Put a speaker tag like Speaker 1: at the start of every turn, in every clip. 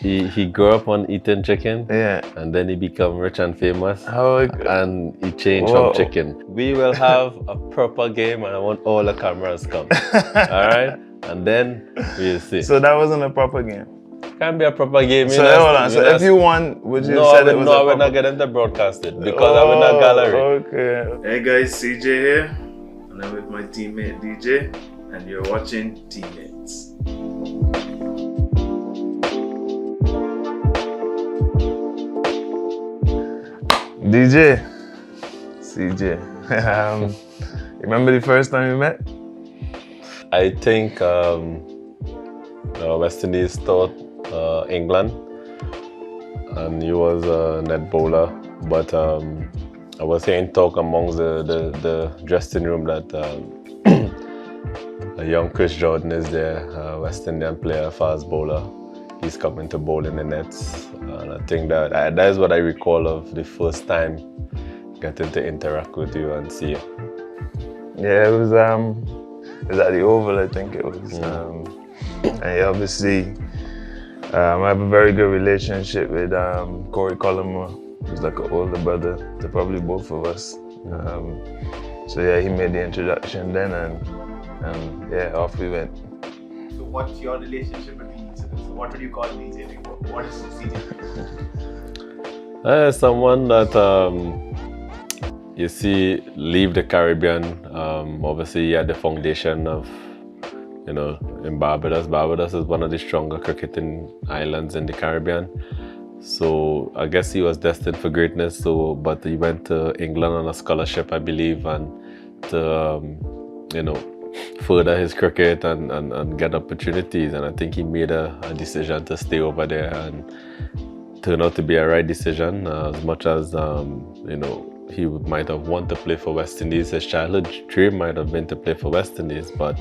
Speaker 1: he grew up on eating chicken.
Speaker 2: Yeah.
Speaker 1: And then he become rich and famous.
Speaker 2: How?
Speaker 1: And he changed
Speaker 2: Whoa.
Speaker 1: from chicken. We will have a proper game, and I want all the cameras come. All right, and then we'll see.
Speaker 2: So that wasn't a proper game.
Speaker 1: Can't be a proper game.
Speaker 2: So hold on. So if you won, would you say it was
Speaker 1: no,
Speaker 2: a
Speaker 1: I would
Speaker 2: proper?
Speaker 1: not get them to broadcast it because I'm in a gallery.
Speaker 2: Okay. Hey guys, CJ here, and I'm with my teammate DJ, and you're watching Teammates. DJ, CJ. Remember the first time we met?
Speaker 1: I think West Indies taught England, and he was a net bowler. But I was hearing talk amongst the dressing room that a young Chris Jordan is there, a West Indian player, fast bowler. He's coming to bowl in the nets, and I think that is what I recall of the first time getting to interact with you and see you.
Speaker 2: Yeah, it was at the Oval, I think it was. And yeah, obviously, I have a very good relationship with Corey Collymore, who's like an older brother to probably both of us. So yeah, he made the introduction then, and yeah, off we went.
Speaker 3: So what's your relationship with DJ? So what would you call DJ? What is DJ?
Speaker 1: Someone that you see leave the Caribbean. Obviously, he had the foundation of, in Barbados. Barbados is one of the stronger cricketing islands in the Caribbean. So I guess he was destined for greatness. But he went to England on a scholarship, I believe, and to further his cricket and get opportunities. And I think he made a decision to stay over there, and turned out to be a right decision. As much as he might have wanted to play for West Indies, his childhood dream might have been to play for West Indies, but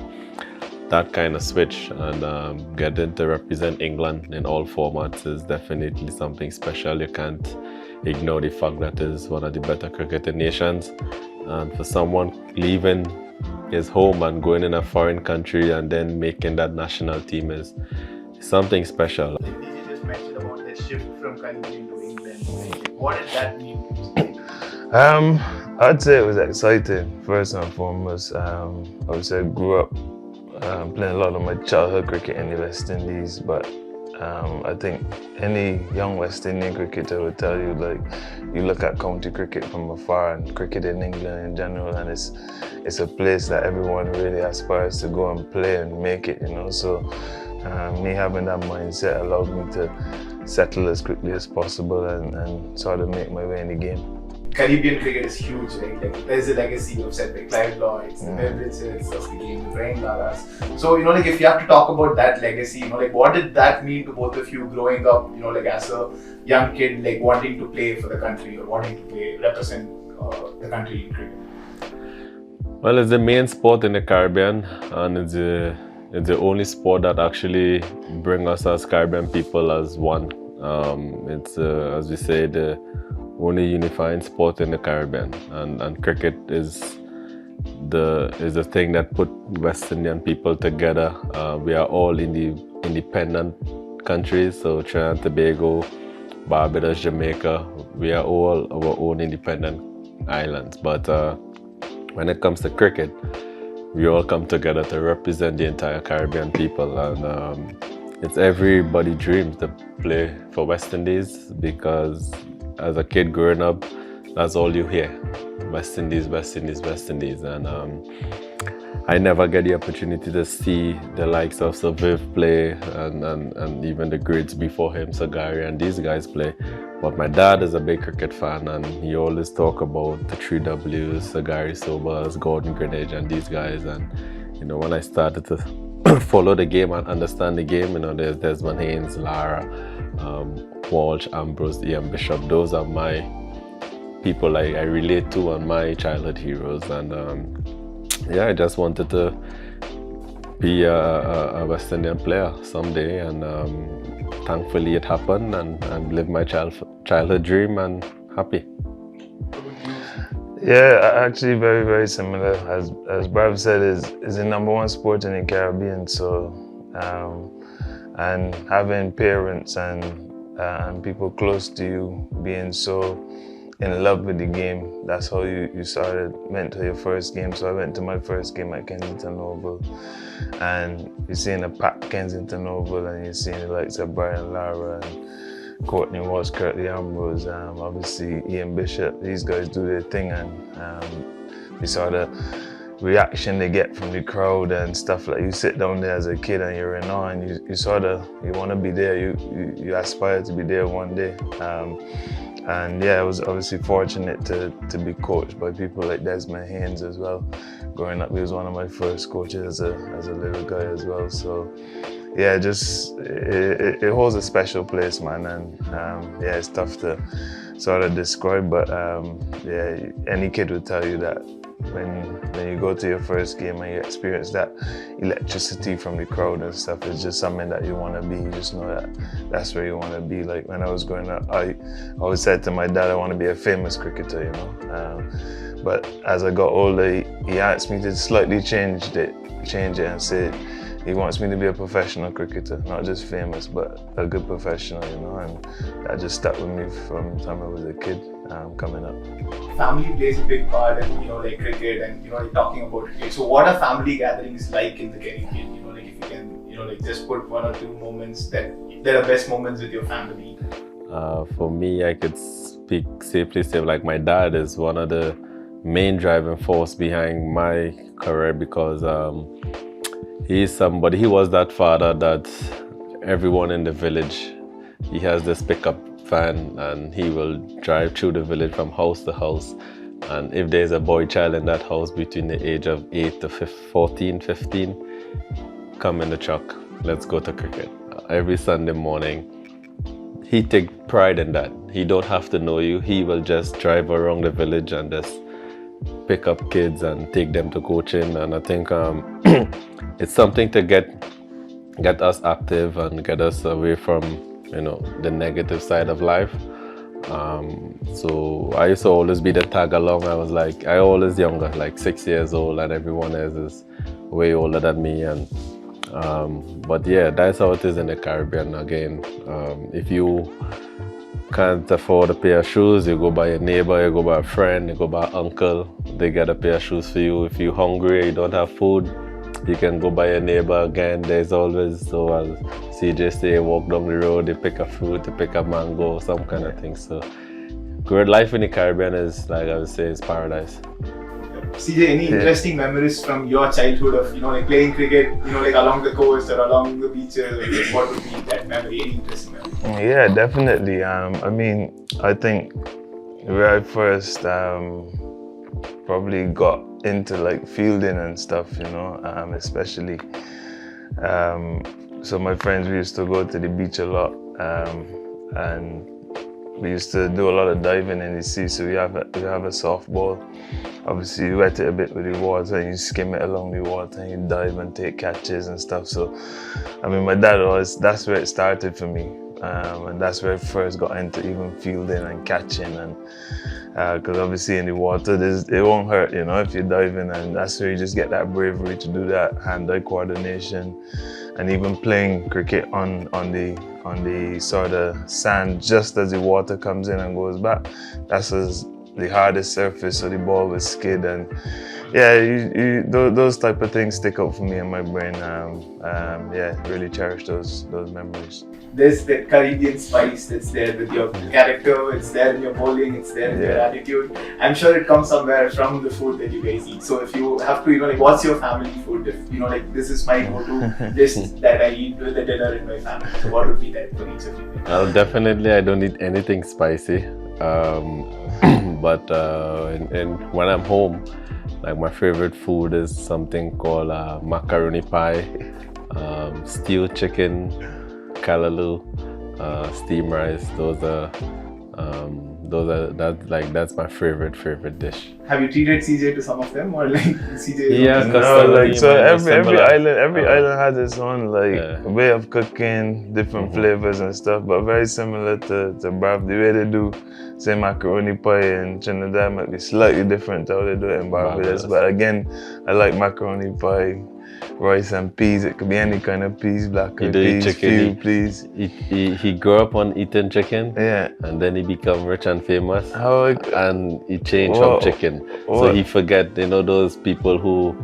Speaker 1: that kind of switch and getting to represent England in all formats is definitely something special. You can't ignore the fact that it's one of the better cricketing nations, and for someone leaving his home and going in a foreign country and then making that national team is something special.
Speaker 3: DJ just mentioned about the shift from Caribbean to England. What did that mean?
Speaker 2: I'd say it was exciting, first and foremost. I would say I grew up playing a lot of my childhood cricket in the West Indies, but I think any young West Indian cricketer would tell you, like, you look at county cricket from afar and cricket in England in general, and it's a place that everyone really aspires to go and play and make it, So me having that mindset allowed me to settle as quickly as possible and sort of make my way in the game.
Speaker 3: Caribbean cricket is huge, right? Like, there's a legacy of set by Clive Lloyds, the Beverages of the game, Brian Laras. So, if you have to talk about that legacy, what did that mean to both of you growing up, as a young kid, wanting to play for the country or wanting to represent the country in cricket?
Speaker 1: Well, it's the main sport in the Caribbean, and it's the only sport that actually brings us as Caribbean people as one. It's, as we say, the only unifying sport in the Caribbean, and cricket is the thing that put West Indian people together. We are all in the independent countries, so Trinidad and Tobago, Barbados, Jamaica, we are all our own independent islands. But when it comes to cricket, we all come together to represent the entire Caribbean people, and it's everybody's dream to play for West Indies, because as a kid growing up, that's all you hear. West Indies, West Indies, West Indies. And I never get the opportunity to see the likes of Sir Viv play and even the greats before him, Sagari and these guys play. But my dad is a big cricket fan, and he always talk about the 3Ws, Sagari Sobers, Gordon Greenidge and these guys. And when I started to follow the game and understand the game, there's Desmond Haynes, Lara, Walsh, Ambrose, Ian Bishop. Those are my people I relate to and my childhood heroes. And I just wanted to be a West Indian player someday, and thankfully it happened, and lived my childhood dream, and happy.
Speaker 2: Yeah, actually very, very similar. As Brav said, is the number one sport in the Caribbean. So and having parents and people close to you being so in love with the game, that's how you started mentor your first game. So I went to my first game at Kensington Oval, and you're seeing a packed Kensington Oval, and you're seeing the likes of Brian Lara and Courtney Walsh, Curtly Ambrose, obviously Ian Bishop. These guys do their thing, and you saw the reaction they get from the crowd and stuff. Like, you sit down there as a kid and you're in awe, and you want to be there. You aspire to be there one day. And yeah, I was obviously fortunate to be coached by people like Desmond Haynes as well. Growing up, he was one of my first coaches as a little guy as well. So yeah, just it holds a special place, man. And yeah, it's tough to sort of describe, but yeah, any kid will tell you that when you go to your first game and you experience that electricity from the crowd and stuff, it's just something that you want to be. You just know that that's where you want to be. Like, when I was growing up, I always said to my dad, I want to be a famous cricketer, you know. But as I got older, he asked me to slightly change it and say he wants me to be a professional cricketer, not just famous, but a good professional, you know. And that just stuck with me from the time I was a kid coming up.
Speaker 3: Family plays a big part in, like cricket and, like talking about cricket. So what are family gatherings like in the Caribbean? Like, if you can, like just put one or two moments that are best moments with your family.
Speaker 1: For me, I could safely say, like, my dad is one of the main driving force behind my career, because he was that father that everyone in the village, he has this pickup van and he will drive through the village from house to house, and if there's a boy child in that house between the age of 8 to 14, 15, come in the truck, let's go to cricket. Every Sunday morning, he take pride in that. He don't have to know you, he will just drive around the village and just pick up kids and take them to coaching. And I think it's something to get us active and get us away from the negative side of life. So I used to always be the tag along. I always younger, like 6 years old, and everyone else is way older than me. And but yeah, that's how it is in the Caribbean. Again, if you can't afford a pair of shoes, you go by a neighbor, you go by a friend, you go by an uncle, they get a pair of shoes for you. If you're hungry, you don't have food, you can go by a neighbor. Again, there's always, so as CJ say, walk down the road, they pick a fruit, they pick a mango, some kind of thing. So good life in the Caribbean is, like I would say, is paradise.
Speaker 3: CJ, any interesting memories from your childhood of, like playing cricket, like along the coast or along the beaches? What would be that memory? Any interesting memory?
Speaker 2: Yeah, definitely. I mean, I think where I first probably got into like fielding and stuff, especially. So my friends, we used to go to the beach a lot, and we used to do a lot of diving in the sea. So we have a softball. Obviously, you wet it a bit with the water and you skim it along the water and you dive and take catches and stuff. So, I mean, my dad that's where it started for me. And that's where I first got into even fielding and catching. And because obviously in the water, it won't hurt, if you're diving. And that's where you just get that bravery to do that hand-eye coordination. And even playing cricket on the sort of sand just as the water comes in and goes back. That's the hardest surface, so the ball will skid. And yeah, those type of things stick out for me in my brain. Yeah, really cherish those memories.
Speaker 3: There's that Caribbean spice that's there with your character, it's there in your bowling, it's there in your attitude. I'm sure it comes somewhere from the food that you guys eat. So if you have to, like, what's your family food? If, like, this is my go-to dish that I eat with the dinner in my family. So what would be that for each of you?
Speaker 1: Definitely, I don't eat anything spicy. But when I'm home, like, my favorite food is something called macaroni pie, stewed chicken, callaloo, steamed rice. That's my favorite dish.
Speaker 3: Have you treated CJ to some of them, or like CJ?
Speaker 1: Yeah,
Speaker 2: no, like, so every island has its own way of cooking, different flavors and stuff, but very similar to Barb. The way they do, say, macaroni pie in Trinidad might be slightly different to how they do it in Barbados. But again, I like macaroni pie. rice and peas. It could be any kind of peas, black
Speaker 1: He
Speaker 2: or
Speaker 1: do eat
Speaker 2: peas,
Speaker 1: chicken,
Speaker 2: few
Speaker 1: he-
Speaker 2: peas.
Speaker 1: He grew up on eating chicken,
Speaker 2: Yeah.
Speaker 1: and then he become rich and famous,
Speaker 2: How
Speaker 1: and he changed
Speaker 2: Whoa.
Speaker 1: from chicken. So
Speaker 2: What?
Speaker 1: he forget, those people who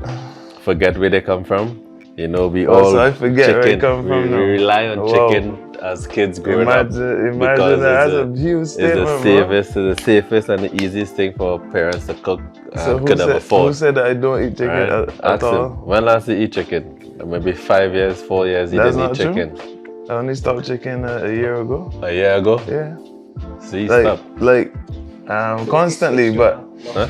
Speaker 1: forget where they come from. We
Speaker 2: Oh,
Speaker 1: all
Speaker 2: so I forget
Speaker 1: chicken.
Speaker 2: where I come from
Speaker 1: we
Speaker 2: now.
Speaker 1: rely on
Speaker 2: Whoa.
Speaker 1: chicken as kids growing up.
Speaker 2: Imagine
Speaker 1: because
Speaker 2: that's
Speaker 1: it's
Speaker 2: a huge
Speaker 1: It's
Speaker 2: statement,
Speaker 1: the safest and the easiest thing for parents to cook and
Speaker 2: So
Speaker 1: could have
Speaker 2: who
Speaker 1: afford.
Speaker 2: said that I don't eat chicken
Speaker 1: Right?
Speaker 2: at
Speaker 1: Ask him,
Speaker 2: all?
Speaker 1: when last did you eat chicken? Maybe 5 years, 4 years, he
Speaker 2: That's
Speaker 1: didn't eat
Speaker 2: not true.
Speaker 1: chicken.
Speaker 2: I only stopped chicken a year ago.
Speaker 1: A year ago?
Speaker 2: Yeah.
Speaker 1: So he
Speaker 2: Like,
Speaker 1: stopped.
Speaker 2: constantly, but
Speaker 1: Huh?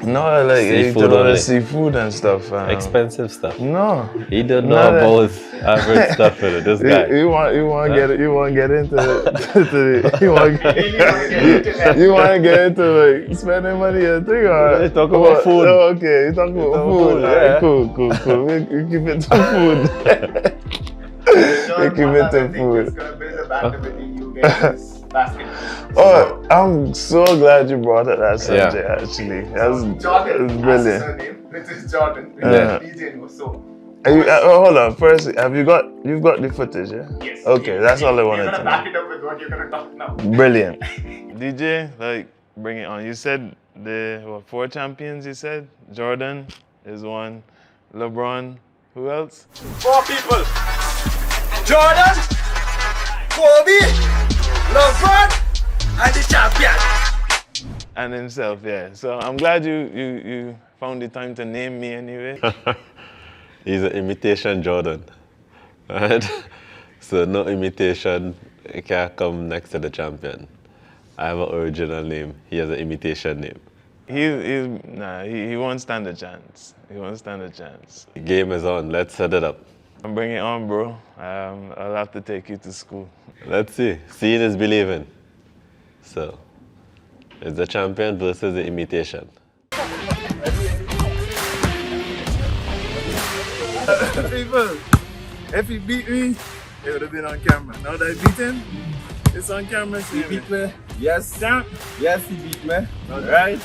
Speaker 2: no, like I eat a
Speaker 1: Seafood
Speaker 2: lot
Speaker 1: only.
Speaker 2: of seafood and stuff.
Speaker 1: Expensive stuff.
Speaker 2: No.
Speaker 1: He don't know
Speaker 2: Not that-
Speaker 1: about average stuff in it, this guy.
Speaker 2: You want get into you want to get into like spending money and thing or
Speaker 1: Yeah, talk about food.
Speaker 2: Oh, okay, you talking about food.
Speaker 1: yeah.
Speaker 2: Alright, cool. We keep it to food. We keep it to food.
Speaker 3: It's gonna build a band between you guys. Basketball.
Speaker 2: Oh, I'm so glad you brought up that subject. Actually, that's
Speaker 3: Jordan,
Speaker 2: that's
Speaker 3: that's
Speaker 2: brilliant.
Speaker 3: his surname, which is Jordan.
Speaker 2: Yeah.
Speaker 3: DJ knows. So,
Speaker 2: Hold on. First, you've got the footage, yeah?
Speaker 3: yes.
Speaker 2: Okay, that's all I wanted
Speaker 3: You're
Speaker 2: to
Speaker 3: gonna
Speaker 2: know.
Speaker 3: back it up with what you're gonna talk now.
Speaker 2: Brilliant. DJ, bring it on. You said the 4 champions. You said Jordan is one, LeBron. Who else?
Speaker 4: 4 people. Jordan, Kobe, LeBron, and the champion.
Speaker 2: And himself, yeah. So I'm glad you found the time to name me anyway.
Speaker 1: He's an imitation Jordan. Right? So no imitation can come next to the champion. I have an original name. He has an imitation name.
Speaker 2: He won't stand a chance. He won't stand a chance.
Speaker 1: The game is on. Let's set it up.
Speaker 2: Bring it on, bro. I'll have to take you to school.
Speaker 1: Let's see. Seeing is believing. So, it's the champion versus the imitation.
Speaker 2: People, if he beat me, it would have been on camera. Now that I beat him, it's on camera.
Speaker 5: He beat me. Yes.
Speaker 2: Champ.
Speaker 5: Yes, he beat me. All right.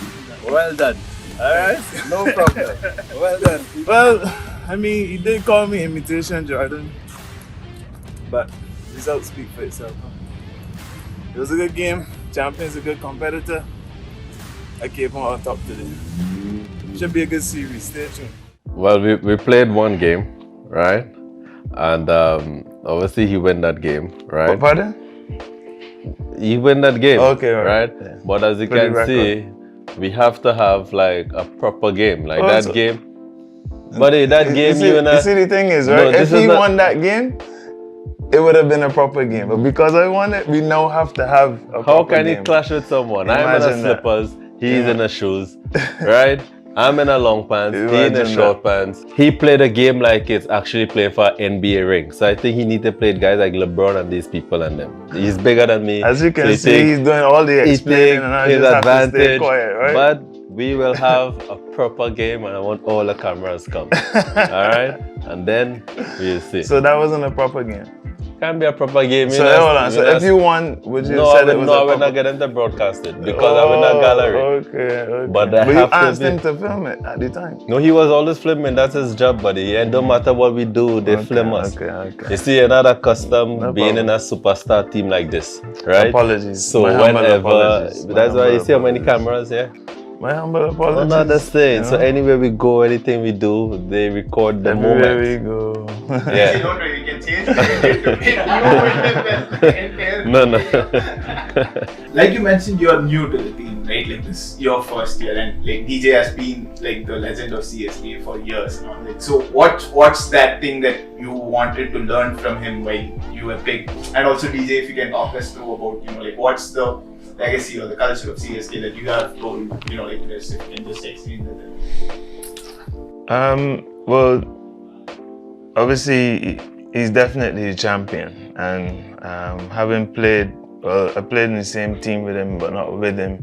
Speaker 5: Well done.
Speaker 2: All right.
Speaker 5: No problem. Well done.
Speaker 2: Well, I mean, he did call me imitation Jordan, but results speak for itself. Huh? It was a good game. Champion's a good competitor. I came home on top today. Should be a good series. Stay tuned.
Speaker 1: Well, we played one game, right? And obviously he won that game, right?
Speaker 2: Pardon?
Speaker 1: He win that game.
Speaker 2: Okay, all
Speaker 1: right.
Speaker 2: right. Yeah.
Speaker 1: But as you
Speaker 2: For the
Speaker 1: can
Speaker 2: record.
Speaker 1: see, we have to have like a proper game. Like
Speaker 2: Oh,
Speaker 1: that
Speaker 2: so-
Speaker 1: game. Buddy, that game
Speaker 2: you see the thing is, right?
Speaker 1: No,
Speaker 2: if
Speaker 1: this
Speaker 2: he
Speaker 1: is not-
Speaker 2: won that game, it would have been a proper game. But because I won it, we now have to have a
Speaker 1: How
Speaker 2: proper
Speaker 1: can
Speaker 2: game.
Speaker 1: he clash with someone? I'm in a
Speaker 2: Imagine that.
Speaker 1: slippers, he's
Speaker 2: Yeah.
Speaker 1: in a shoes, right? I'm in a long pants, he in a
Speaker 2: Imagine
Speaker 1: short pants. He played a game like it's actually playing for an NBA ring. So I think he need to play guys like LeBron and these people and them. He's bigger than me.
Speaker 2: As you can
Speaker 1: so he
Speaker 2: see,
Speaker 1: take-
Speaker 2: he's doing all the
Speaker 1: he
Speaker 2: explaining
Speaker 1: take
Speaker 2: and I
Speaker 1: his
Speaker 2: just have to stay
Speaker 1: advantage.
Speaker 2: quiet, right?
Speaker 1: But we will have a proper game and I want all the cameras come. Alright? And then we'll see.
Speaker 2: So that wasn't a proper game.
Speaker 1: Can't be a proper game.
Speaker 2: So hold on. So if you won, would you
Speaker 1: no,
Speaker 2: say
Speaker 1: I
Speaker 2: it
Speaker 1: would
Speaker 2: was
Speaker 1: no, I
Speaker 2: a
Speaker 1: would
Speaker 2: proper
Speaker 1: not get him to broadcast it because I'm in a gallery.
Speaker 2: Okay.
Speaker 1: But I
Speaker 2: you
Speaker 1: have to
Speaker 2: asked
Speaker 1: be-
Speaker 2: him to film it at the time.
Speaker 1: No, he was always filming. That's his job, buddy. And don't matter what we do, they film us.
Speaker 2: Okay.
Speaker 1: You see, another custom
Speaker 2: No
Speaker 1: being in
Speaker 2: problem.
Speaker 1: a superstar team like this, right?
Speaker 2: Apologies.
Speaker 1: So
Speaker 2: My humble
Speaker 1: whenever,
Speaker 2: apologies. My
Speaker 1: that's why you
Speaker 2: humble
Speaker 1: see how many
Speaker 2: apologies.
Speaker 1: cameras here.
Speaker 2: My humble apologies.
Speaker 1: I'm not the same.
Speaker 2: you
Speaker 1: So
Speaker 2: know?
Speaker 1: anywhere we go, anything we do, they record the
Speaker 2: Everywhere
Speaker 1: moment.
Speaker 2: we go.
Speaker 1: Yeah.
Speaker 3: Don't worry, you can change it.
Speaker 1: No.
Speaker 3: Like you mentioned, you're new to the team, right? Like this, your first year, and like DJ has been like the legend of CSK for years now. Like, so what's that thing that you wanted to learn from him while you were picked? And also DJ, if you can talk us through about like what's the legacy or the culture of CSK that you have told like this, if you can just explain that.
Speaker 2: Well, obviously he's definitely a champion, and having played, well, I played in the same team with him, but not with him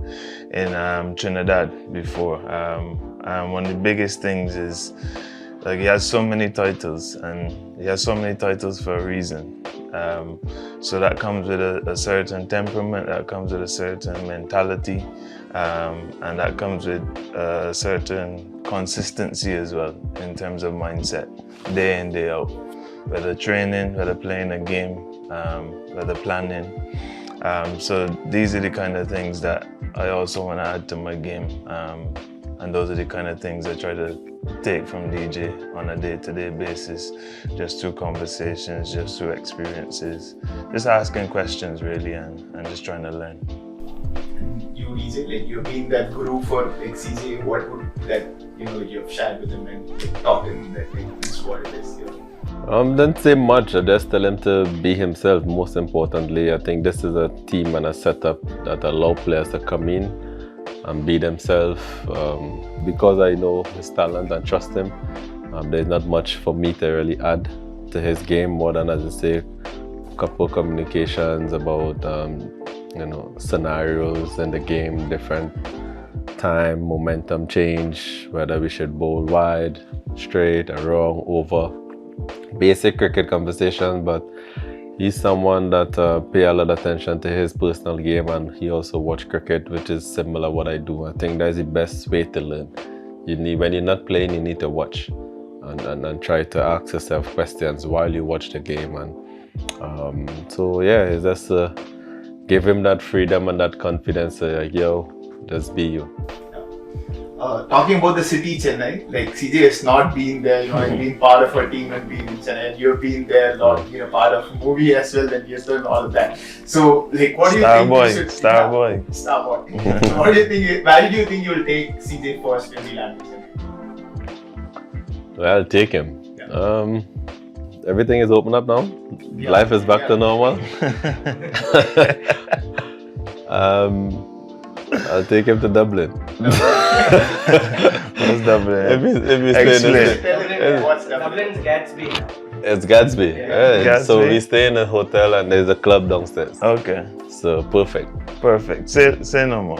Speaker 2: in Trinidad before. One of the biggest things is like he has so many titles, and he has so many titles for a reason. So that comes with a certain temperament, that comes with a certain mentality, and that comes with a certain consistency as well in terms of mindset, day in, day out. Whether training, whether playing a game, whether planning. So these are the kind of things that I also want to add to my game. And those are the kind of things I try to take from DJ on a day-to-day basis, just through conversations, just through experiences, just asking questions really, and just trying to learn.
Speaker 3: You DJ, like you've been that guru for like CJ, what would that, you know, like you've shared with him and like, taught him that like this is what it is, you know?
Speaker 1: Didn't say much. I just tell him to be himself. Most importantly, I think this is a team and a setup that allow players to come in and be themselves. Because I know his talent and trust him, there's not much for me to really add to his game more than, as I say, a couple communications about you know, scenarios in the game, different time, momentum change, whether we should bowl wide, straight, or wrong, over. Basic cricket conversation, but he's someone that pay a lot of attention to his personal game, and he also watch cricket, which is similar what I do. I think that's the best way to learn. You need, when you're not playing, you need to watch and try to ask yourself questions while you watch the game. And so yeah, it's just give him that freedom and that confidence. Like, yo, just be you.
Speaker 3: Talking about the city Chennai, like CJ has not been there, you know, and been part of a team and been in Chennai, and you've been there, not been a part of a movie as well, and you've done all of that. So, like, what do you think? Star boy. What do you think? Where do you think you'll take CJ first when we land in Chennai?
Speaker 1: Well, I'll take him.
Speaker 3: Yeah.
Speaker 1: Everything is open up now.
Speaker 3: Yeah.
Speaker 1: Life is back to normal. I'll take him to Dublin.
Speaker 2: What's Dublin?
Speaker 1: If we stay in
Speaker 3: What's Dublin?
Speaker 6: Dublin's Gatsby.
Speaker 1: it's Gatsby.
Speaker 2: Yeah.
Speaker 1: Yeah.
Speaker 2: Gatsby.
Speaker 1: So we stay in a hotel and there's a club downstairs.
Speaker 2: Okay,
Speaker 1: So perfect.
Speaker 2: perfect. Say no more.